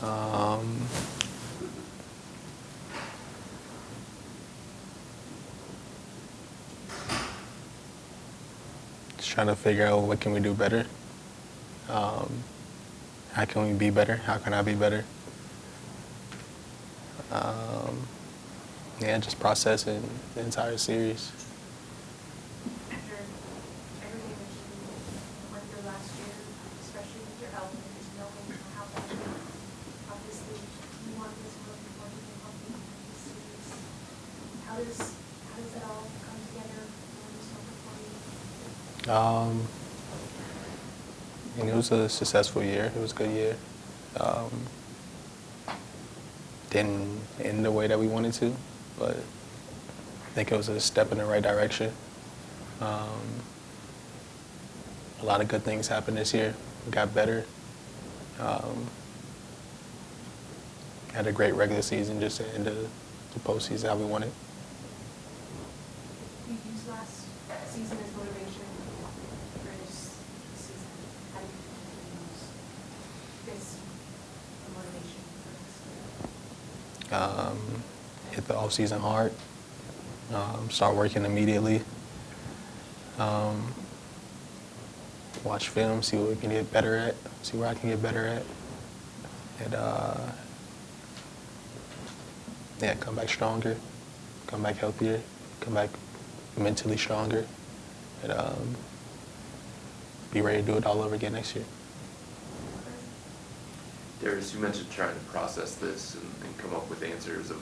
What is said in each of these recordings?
Um, just trying to figure out what can we do better. Um, how can we be better? How can I be better? Um, yeah, just processing the entire series. After everything that you went through last year, especially with your health and just knowing how bad you were, obviously you want this more before you can help you in this series. How does it all come together for this one for you? And it was a successful year. It was a good year. Um, didn't end the way that we wanted to, but I think it was a step in the right direction. A lot of good things happened this year. We got better. Um, had a great regular season, just to end the postseason how we wanted. You used last season as motivation for this season. How do you think you use this motivation for this? Hit the offseason hard. Start working immediately. Watch film, see what we can get better at, see where I can get better at. And yeah, come back stronger, come back healthier, come back mentally stronger, and be ready to do it all over again next year. Darius, you mentioned trying to process this and come up with answers of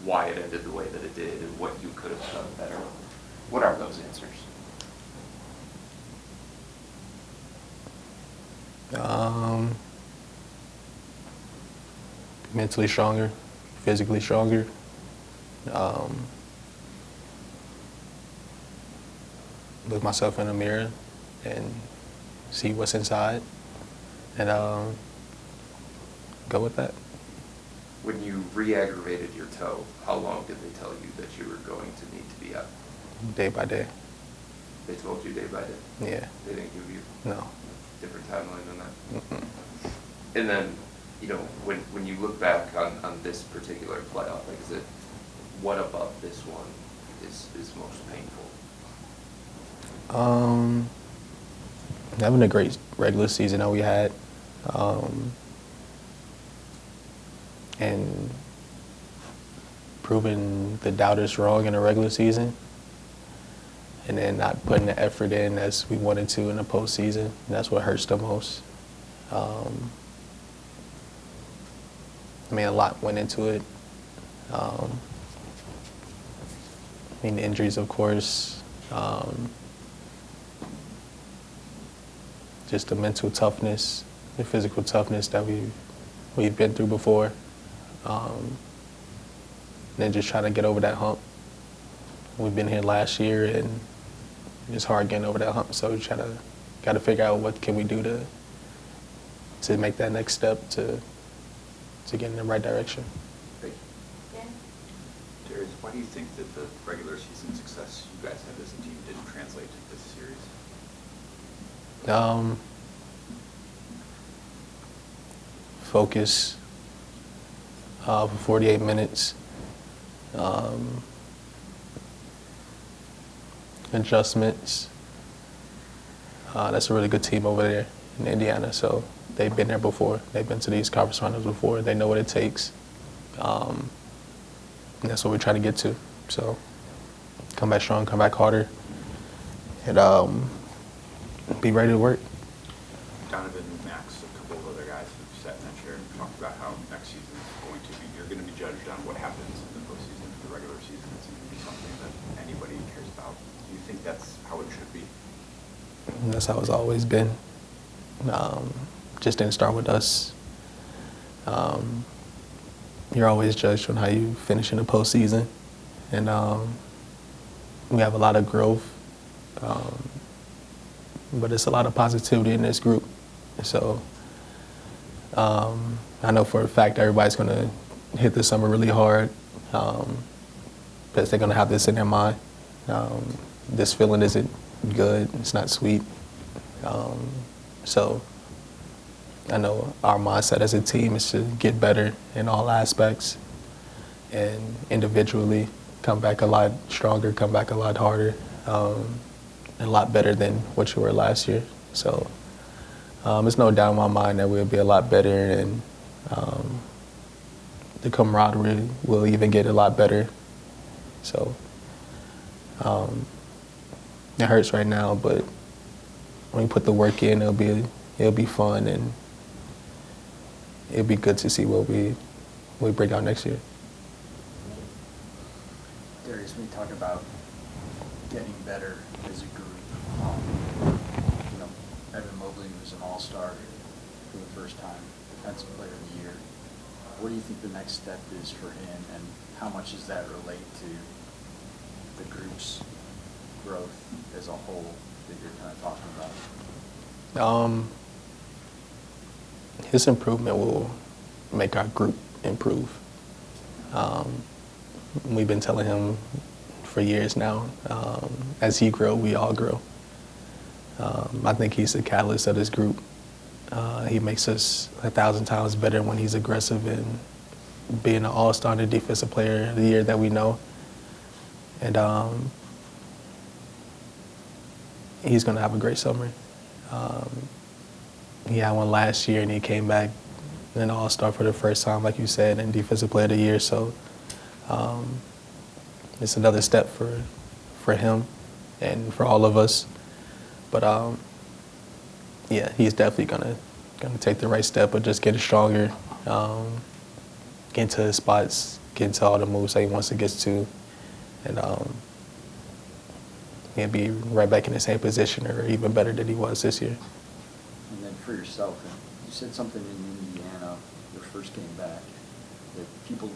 why it ended the way that it did and what you could have done better. What are those answers? Mentally stronger, physically stronger. Look myself in the mirror and see what's inside, and go with that. When you re-aggravated your toe, how long did they tell you that you were going to need to be out? Day by day. They told you day by day? Yeah. They didn't give you No. different timeline than that? Mm-mm. And then, when you look back on this particular playoff exit, what about this one is most painful? Having a great regular season that we had, and proving the doubters wrong in the regular season, and then not putting the effort in as we wanted to in the postseason. That's what hurts the most. I mean, a lot went into it. I mean, the injuries, of course. Just the mental toughness, the physical toughness that we've been through before. Then just trying to get over that hump. We've been here last year, and it's hard getting over that hump. So we got to figure out what can we do to make that next step to get in the right direction. Thank you. Dan? Darius, why do you think that the regular season success you guys had as a team didn't translate to this series? Focus for 48 minutes. Adjustments. That's a really good team over there in Indiana. So they've been there before. They've been to these conference finals before. They know what it takes. And that's what we're trying to get to. So come back strong, come back harder, and be ready to work. Donovan, Max, a couple of other guys have sat in that chair and talked about how next season is going to be, you're going to be judged on what happens in the postseason. The regular season isn't going to be something that anybody cares about. Do you think that's how it should be? And that's how it's always been. Just didn't start with us. You're always judged on how you finish in the postseason. And we have a lot of growth. But it's a lot of positivity in this group. So I know for a fact everybody's going to hit the summer really hard because they're going to have this in their mind. This feeling isn't good. It's not sweet. So I know our mindset as a team is to get better in all aspects and individually come back a lot stronger, come back a lot harder, and a lot better than what you were last year. So there's no doubt in my mind that we'll be a lot better, and the camaraderie will even get a lot better. So it hurts right now, but when you put the work in, it'll be fun, and it'll be good to see what we bring out next year. Darius, when you talk about getting better as a group, Evan Mobley was an all-star for the first time, Defensive Player of the Year. What do you think the next step is for him, and how much does that relate to the group's growth as a whole that you're kind of talking about? His improvement will make our group improve. We've been telling him for years now, as he grows, we all grow. I think he's the catalyst of this group. He makes us 1,000 times better when he's aggressive and being an all-star and defensive player of the year that we know. And he's going to have a great summer. He had one last year, and he came back an all-star for the first time, like you said, and defensive player of the year. So it's another step for him and for all of us. But yeah, he's definitely gonna take the right step of just getting stronger, get into his spots, get into all the moves that he wants to get to, and he'll be right back in the same position or even better than he was this year. And then for yourself, you said something in Indiana your first game back that people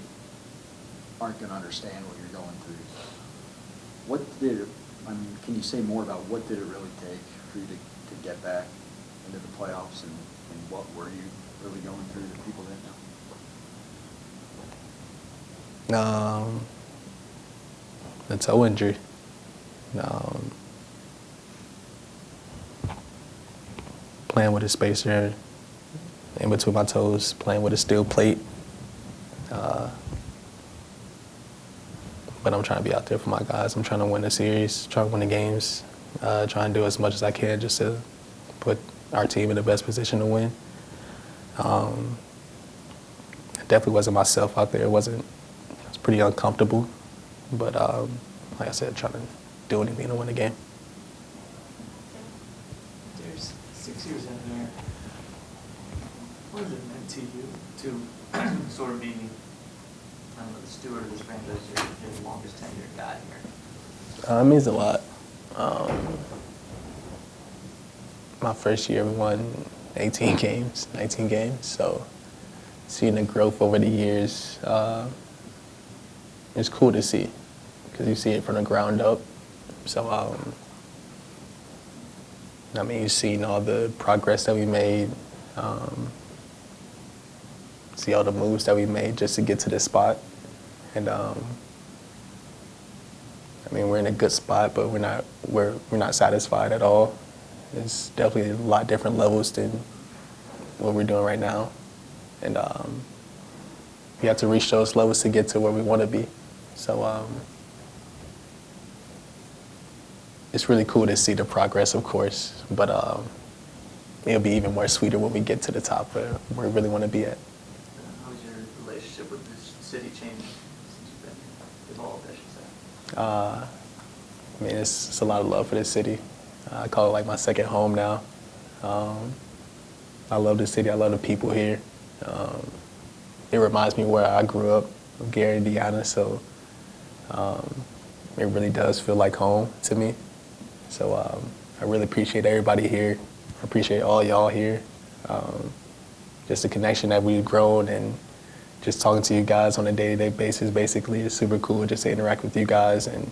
aren't going to understand what you're going through. Can you say more about what did it really take for you to get back into the playoffs, and what were you really going through that people didn't know? The toe injury. Playing with a spacer in between my toes, playing with a steel plate. But I'm trying to be out there for my guys. I'm trying to win the series, trying to win the games, trying to do as much as I can just to put our team in the best position to win. It definitely wasn't myself out there. It was pretty uncomfortable. But like I said, trying to do anything to win the game. There's 6 years in there. What has it meant to you to sort of be, I don't know, the steward of this franchise? You're the longest tenured guy here. It means a lot. My first year, we won 19 games. So seeing the growth over the years, it's cool to see because you see it from the ground up. So, you've seen all the progress that we made, see all the moves that we made just to get to this spot. And we're in a good spot, but we're not satisfied at all. It's definitely a lot different levels than what we're doing right now. And we have to reach those levels to get to where we want to be. So it's really cool to see the progress, of course, but it'll be even more sweeter when we get to the top where we really want to be at. How's your relationship with this city changed since you've been evolved, I should say? It's a lot of love for this city. I call it like my second home now. I love the city. I love the people here. It reminds me where I grew up, Gary, Indiana, so it really does feel like home to me. So I really appreciate everybody here. I appreciate all y'all here. Just the connection that we've grown, and just talking to you guys on a day-to-day basis basically is super cool just to interact with you guys, and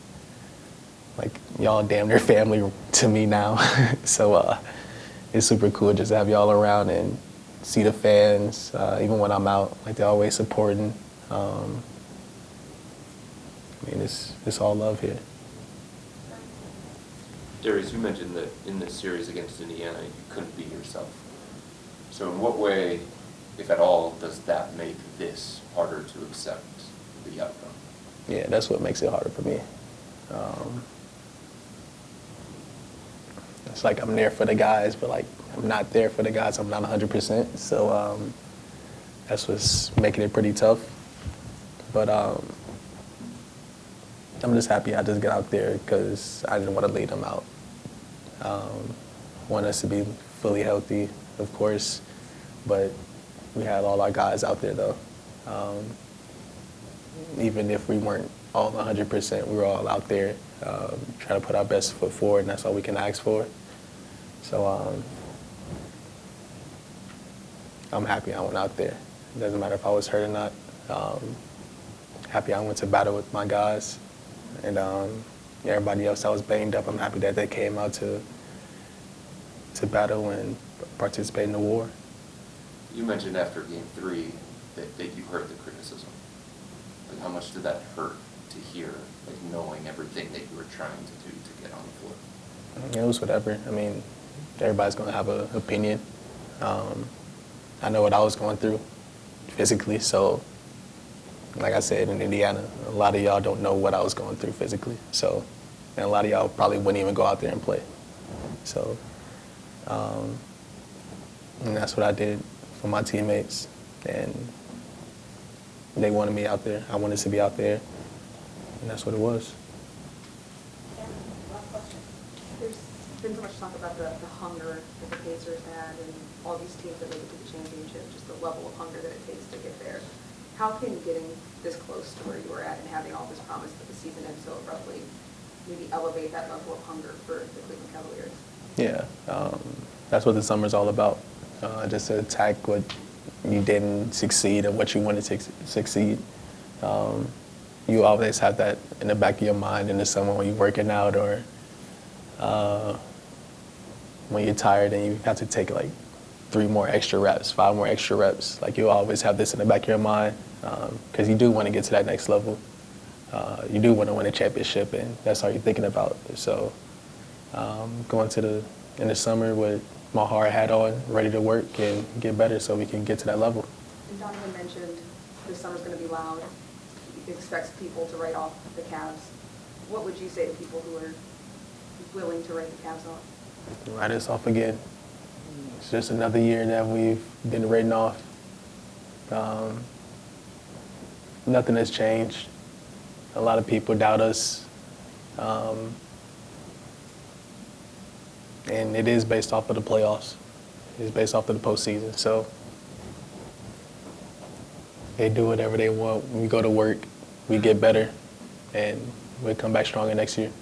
like y'all damn near family to me now. So it's super cool just to have y'all around and see the fans, even when I'm out, like they're always supporting. It's all love here. Darius, you mentioned that in this series against Indiana, you couldn't be yourself. So in what way, if at all, does that make this harder to accept the outcome? Yeah, that's what makes it harder for me. It's like I'm there for the guys, but like I'm not there for the guys. I'm not 100%. So that's what's making it pretty tough. But I'm just happy I just got out there because I didn't want to lead them out. Want us to be fully healthy, of course, but we had all our guys out there though. Even if we weren't all 100%, we were all out there trying to put our best foot forward, and that's all we can ask for. So I'm happy I went out there. It doesn't matter if I was hurt or not. Happy I went to battle with my guys. And everybody else that was banged up, I'm happy that they came out to battle and participate in the war. You mentioned after Game 3 that you heard the criticism. Like, how much did that hurt to hear, like, knowing everything that you were trying to do to get on the floor? It was whatever. I mean, everybody's going to have an opinion. I know what I was going through physically, so like I said, in Indiana, a lot of y'all don't know what I was going through physically. So, and a lot of y'all probably wouldn't even go out there and play. So, and that's what I did for my teammates. And they wanted me out there. I wanted to be out there. And that's what it was. Yeah, last question. There's been so much talk about the hunger that the Pacers had and all these teams that made it to the championship, just the level of hunger that it takes to get there. How can getting this close to where you were at and having all this promise that the season ends so abruptly maybe elevate that level of hunger for the Cleveland Cavaliers? Yeah, that's what the summer's all about. Just to attack what you didn't succeed and what you wanted to succeed. You always have that in the back of your mind in the summer when you're working out or when you're tired and you have to take like 3 more extra reps, 5 more extra reps. Like you always have this in the back of your mind because you do want to get to that next level. You do want to win a championship, and that's all you're thinking about. So going in the summer with my hard hat on, ready to work and get better so we can get to that level. And Donovan mentioned this summer's going to be loud. He expects people to write off the Cavs. What would you say to people who are willing to write the Cavs off? Write us off again. It's just another year that we've been written off. Nothing has changed. A lot of people doubt us. And it is based off of the playoffs. It's based off of the postseason. So they do whatever they want. We go to work, we get better, and we come back stronger next year.